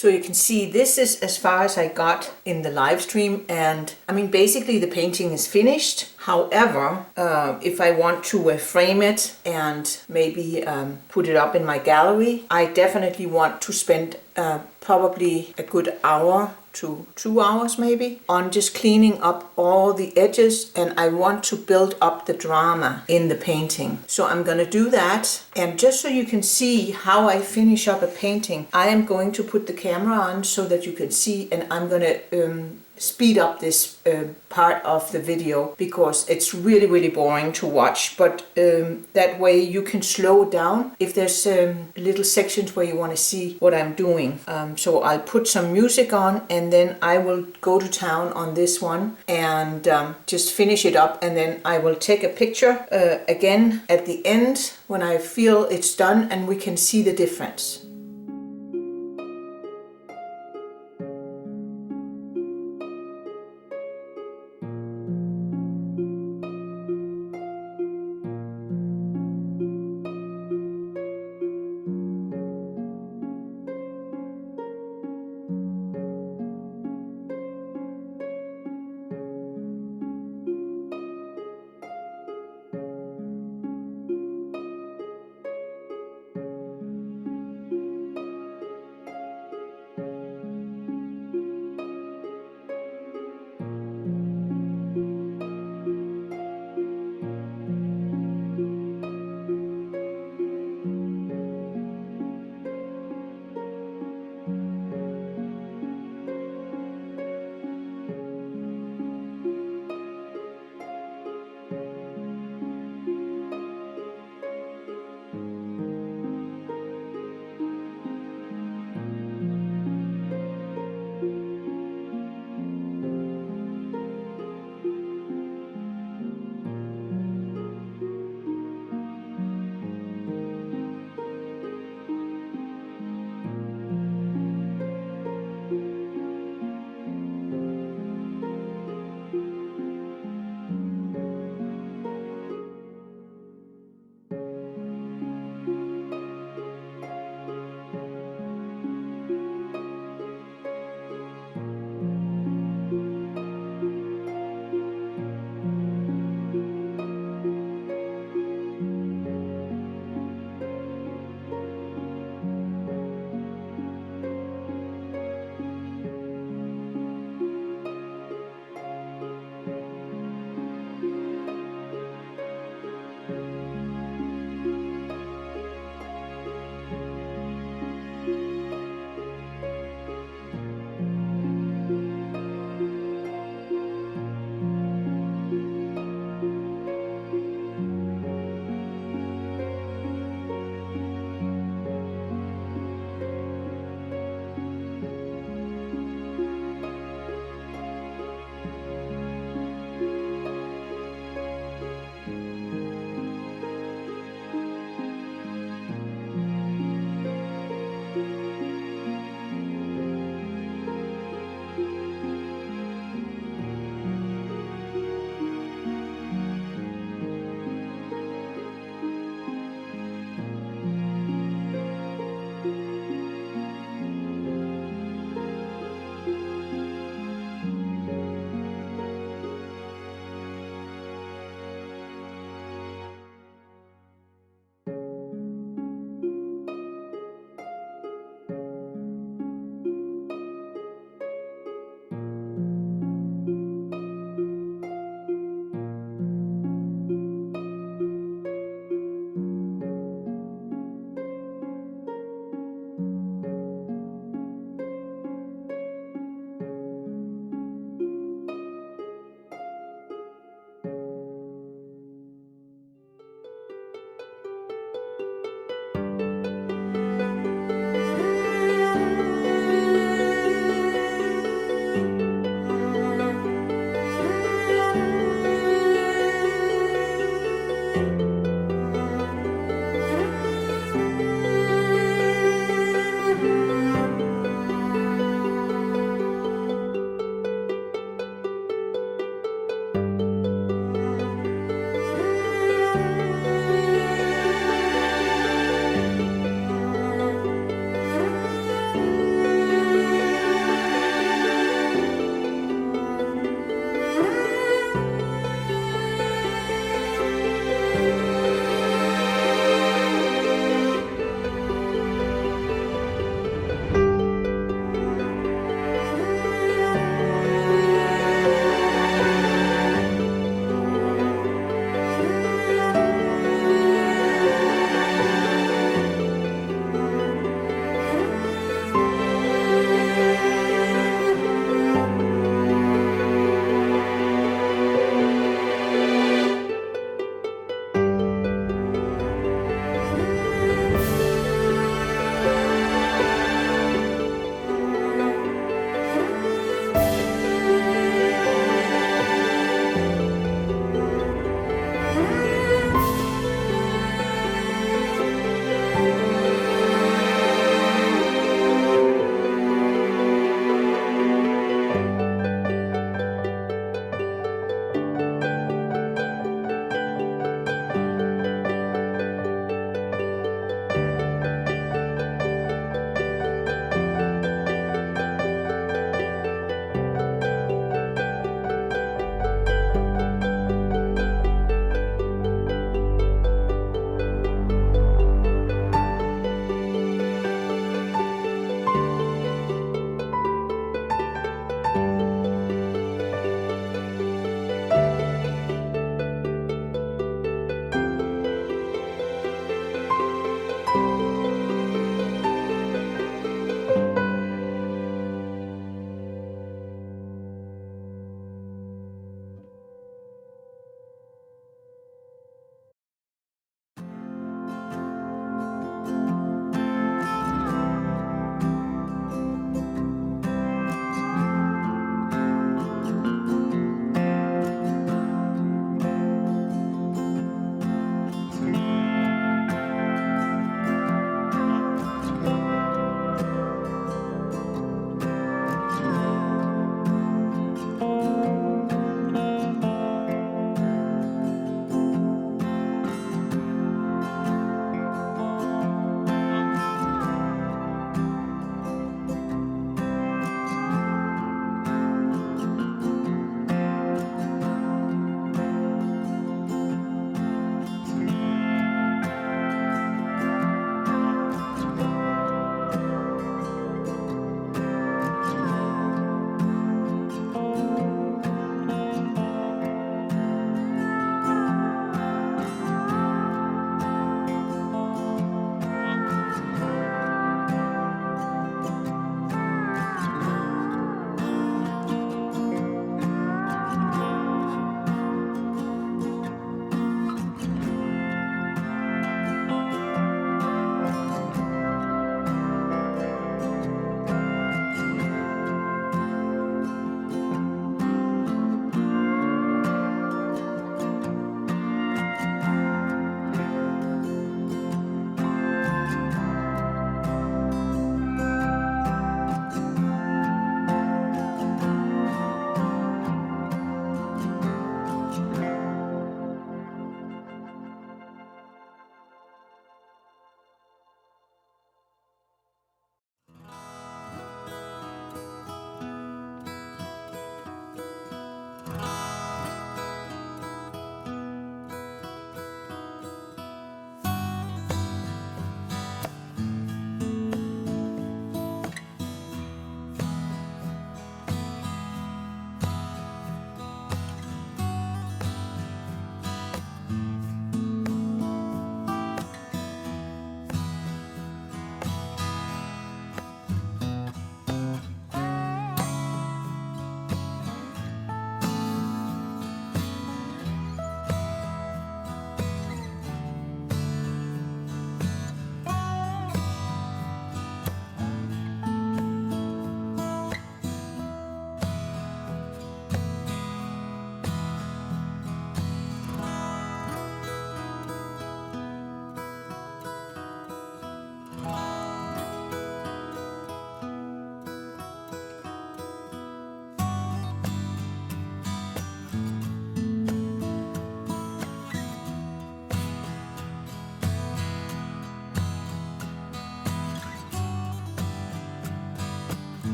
So you can see this is as far as I got in the live stream, and I mean basically the painting is finished. However, if I want to frame it and maybe put it up in my gallery, I definitely want to spend probably a good hour to 2 hours maybe on just cleaning up all the edges, and I want to build up the drama in the painting. So I'm gonna do that, and just so you can see how I finish up a painting, I am going to put the camera on so that you can see, and I'm gonna speed up this part of the video because it's really boring to watch, but that way you can slow down if there's little sections where you want to see what I'm doing. So I'll put some music on, and then I will go to town on this one and just finish it up, and then I will take a picture again at the end when I feel it's done and we can see the difference.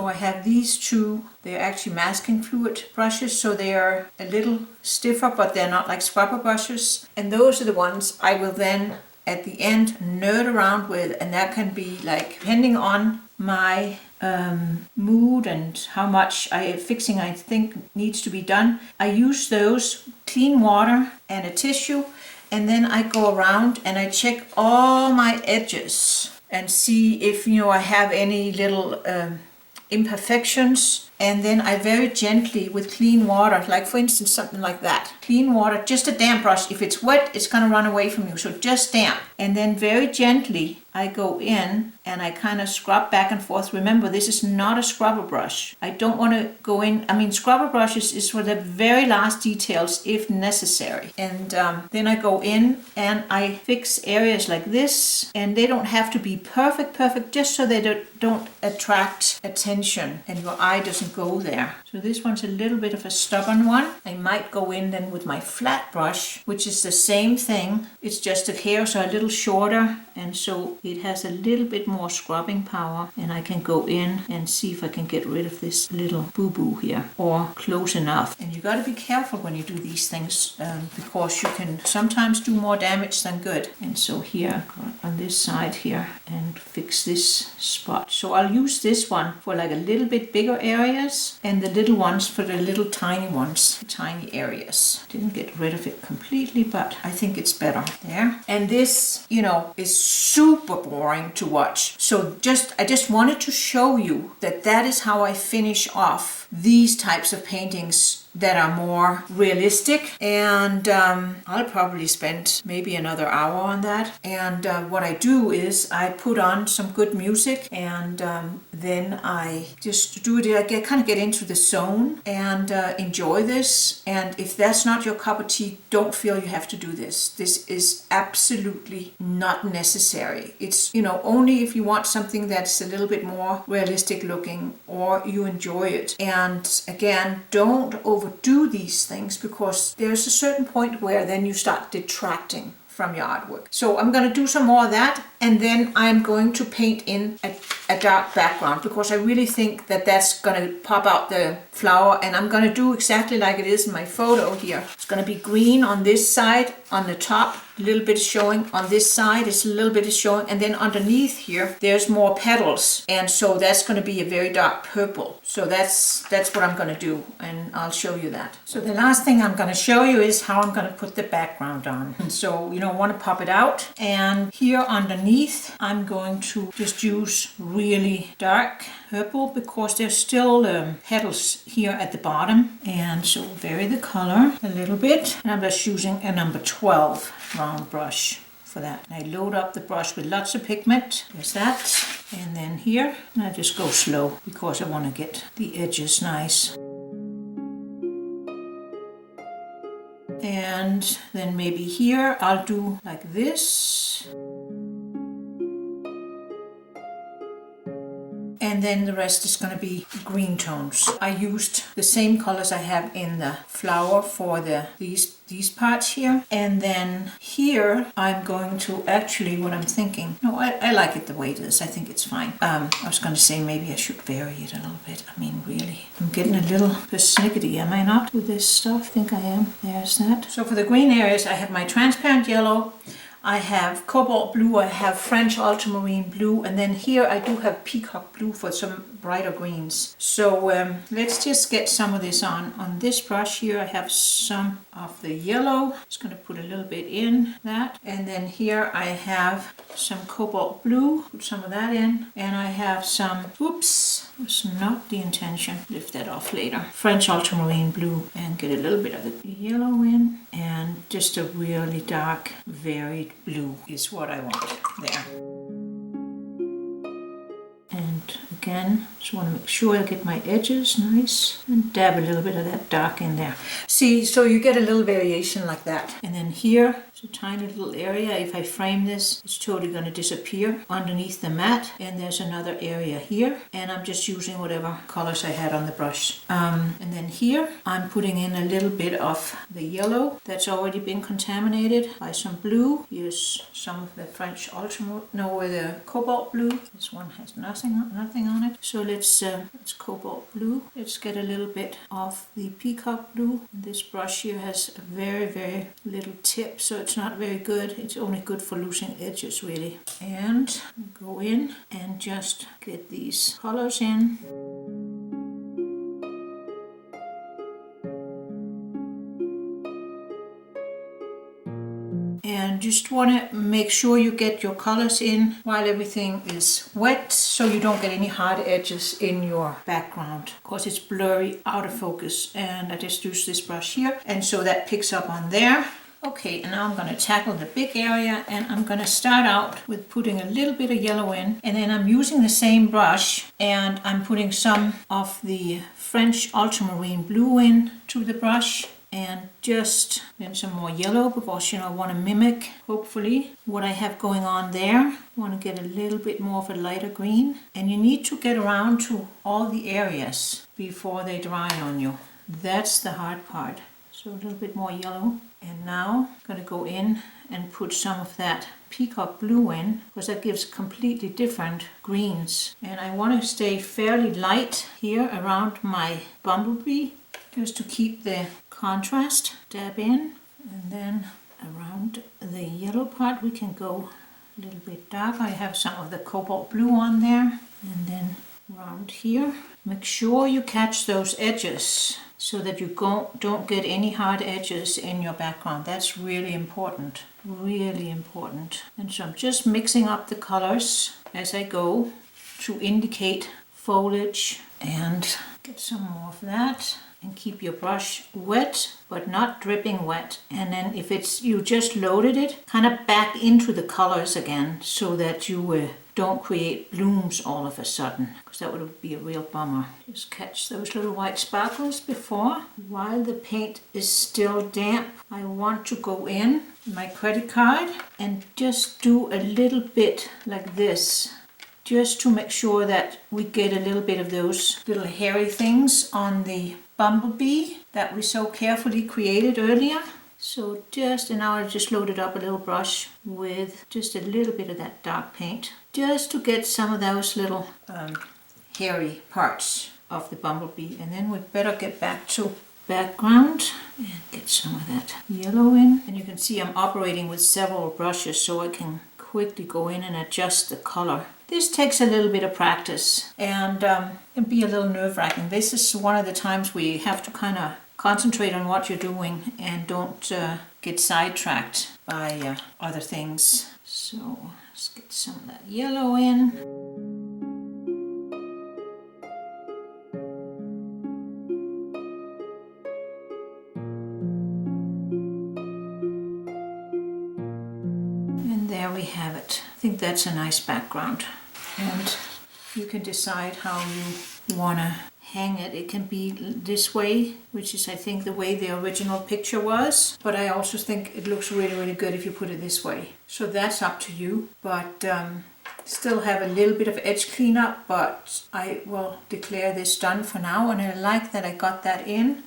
So I have these two, they're actually masking fluid brushes, so they are a little stiffer, but they're not like scrubber brushes. And those are the ones I will then at the end nerd around with, and that can be like, depending on my mood and how much fixing I think needs to be done, I use those, clean water and a tissue, and then I go around and I check all my edges and see if I have any little imperfections. And then I very gently, with clean water, like for instance something like that, clean water, just a damp brush. If it's wet, it's gonna run away from you, so just damp. And then very gently I go in and I kind of scrub back and forth. Remember, this is not a scrubber brush. I don't want to go in, scrubber brushes is for the very last details if necessary. And then I go in and I fix areas like this, and they don't have to be perfect, just so they don't attract attention and your eye doesn't go there. So this one's a little bit of a stubborn one. I might go in then with my flat brush, which is the same thing. It's just the hairs are a little shorter, and so it has a little bit more scrubbing power, and I can go in and see if I can get rid of this little boo-boo here, or close enough. And you got to be careful when you do these things, because you can sometimes do more damage than good. And so here on this side here, and fix this spot. So I'll use this one for like a little bit bigger areas, and the little ones for the little tiny ones, tiny areas. Didn't get rid of it completely, but I think it's better there. And this, is super boring to watch. So I just wanted to show you that is how I finish off these types of paintings that are more realistic. And I'll probably spend maybe another hour on that. And what I do is I put on some good music, and then I just do it. I kind of get into the zone and enjoy this. And if that's not your cup of tea, don't feel you have to do this. This is absolutely not necessary. It's, only if you want something that's a little bit more realistic looking, or you enjoy it. And again, don't overdo these things, because there's a certain point where then you start detracting from your artwork. So I'm going to do some more of that, and then I'm going to paint in a dark background, because I really think that's going to pop out the flower. And I'm going to do exactly like it is in my photo here. It's going to be green on this side, on the top, a little bit is showing. On this side, it's a little bit is showing. And then underneath here, there's more petals. And so that's going to be a very dark purple. So that's what I'm going to do, and I'll show you that. So the last thing I'm going to show you is how I'm going to put the background on. And so, I want to pop it out. And here underneath, I'm going to just use really dark purple, because there's still petals here at the bottom. And so vary the color a little bit. And I'm just using a number 12 round brush for that. I load up the brush with lots of pigment. There's that. And then here, I just go slow, because I want to get the edges nice. And then maybe here I'll do like this. And then the rest is going to be green tones. I used the same colors I have in the flower for these parts here. And then here I'm going to actually, what I'm thinking, no, I like it the way it is. I think it's fine. I was going to say maybe I should vary it a little bit. Really, I'm getting a little persnickety, am I not, with this stuff? I think I am. There's that. So for the green areas, I have my transparent yellow, I have cobalt blue, I have French ultramarine blue, and then here I do have peacock blue for some brighter greens. So let's just get some of this on. On this brush here I have some of the yellow. Just going to put a little bit in that. And then here I have some cobalt blue. Put some of that in. And I have some, oops, that's not the intention. Lift that off later. French ultramarine blue, and get a little bit of the yellow in. And just a really dark, varied blue is what I want there. And again, just want to make sure I get my edges nice, and dab a little bit of that dark in there. See, so you get a little variation like that. And then here, it's a tiny little area. If I frame this, it's totally going to disappear underneath the mat. And there's another area here, and I'm just using whatever colors I had on the brush. And then here, I'm putting in a little bit of the yellow that's already been contaminated by some blue. Here's some of the French ultramarine, no, with the cobalt blue. This one has nothing on it. So let's cobalt blue. Let's get a little bit of the peacock blue. This brush here has a very, very little tip, so it's not very good. It's only good for losing edges, really. And go in and just get these colors in. And just want to make sure you get your colors in while everything is wet, so you don't get any hard edges in your background. Of course, it's blurry, out of focus, and I just use this brush here, and so that picks up on there. Okay, and now I'm going to tackle the big area, and I'm going to start out with putting a little bit of yellow in, and then I'm using the same brush and I'm putting some of the French ultramarine blue in to the brush. And just then some more yellow, because I want to mimic, hopefully, what I have going on there. I want to get a little bit more of a lighter green. And you need to get around to all the areas before they dry on you. That's the hard part. So a little bit more yellow. And now I'm going to go in and put some of that peacock blue in, because that gives completely different greens. And I want to stay fairly light here around my Bumblebee, just to keep the contrast. Dab in, and then around the yellow part we can go a little bit darker. I have some of the cobalt blue on there, and then around here. Make sure you catch those edges so that you don't get any hard edges in your background. That's really important, really important. And so I'm just mixing up the colors as I go to indicate foliage, and get some more of that. And keep your brush wet, but not dripping wet. And then if you just loaded it, kind of back into the colors again, so that you don't create blooms all of a sudden, because that would be a real bummer. Just catch those little white sparkles before. While the paint is still damp, I want to go in my credit card and just do a little bit like this, just to make sure that we get a little bit of those little hairy things on the Bumblebee that we so carefully created earlier. So and now I've just loaded up a little brush with just a little bit of that dark paint, just to get some of those little hairy parts of the Bumblebee. And then we better get back to background and get some of that yellow in. And you can see I'm operating with several brushes, so I can quickly go in and adjust the color. This takes a little bit of practice, and can be a little nerve-wracking. This is one of the times where you have to kind of concentrate on what you're doing and don't get sidetracked by other things. So let's get some of that yellow in. And there we have it. I think that's a nice background. And you can decide how you want to hang it. It can be this way, which is I think the way the original picture was, but I also think it looks really, really good if you put it this way. So that's up to you, but still have a little bit of edge cleanup, but I will declare this done for now. And I like that I got that in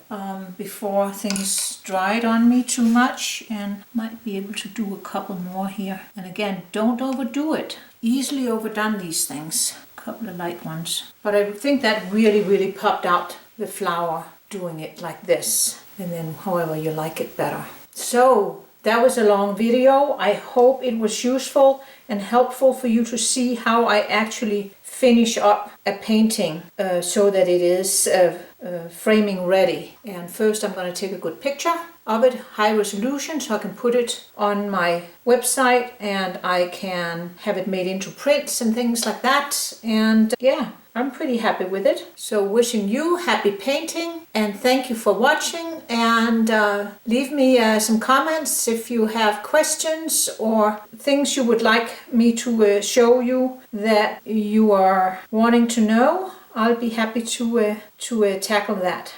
before things dried on me too much, and might be able to do a couple more here. And again, don't overdo it. Easily overdone these things. A couple of light ones. But I think that really, really popped out the flower doing it like this. And then however you like it better. So that was a long video. I hope it was useful and helpful for you to see how I actually finish up a painting so that it is framing ready. And first I'm going to take a good picture of it, high resolution, so I can put it on my website and I can have it made into prints and things like that. And yeah, I'm pretty happy with it. So wishing you happy painting, and thank you for watching, and leave me some comments if you have questions or things you would like me to show you that you are wanting to know. I'll be happy to tackle that.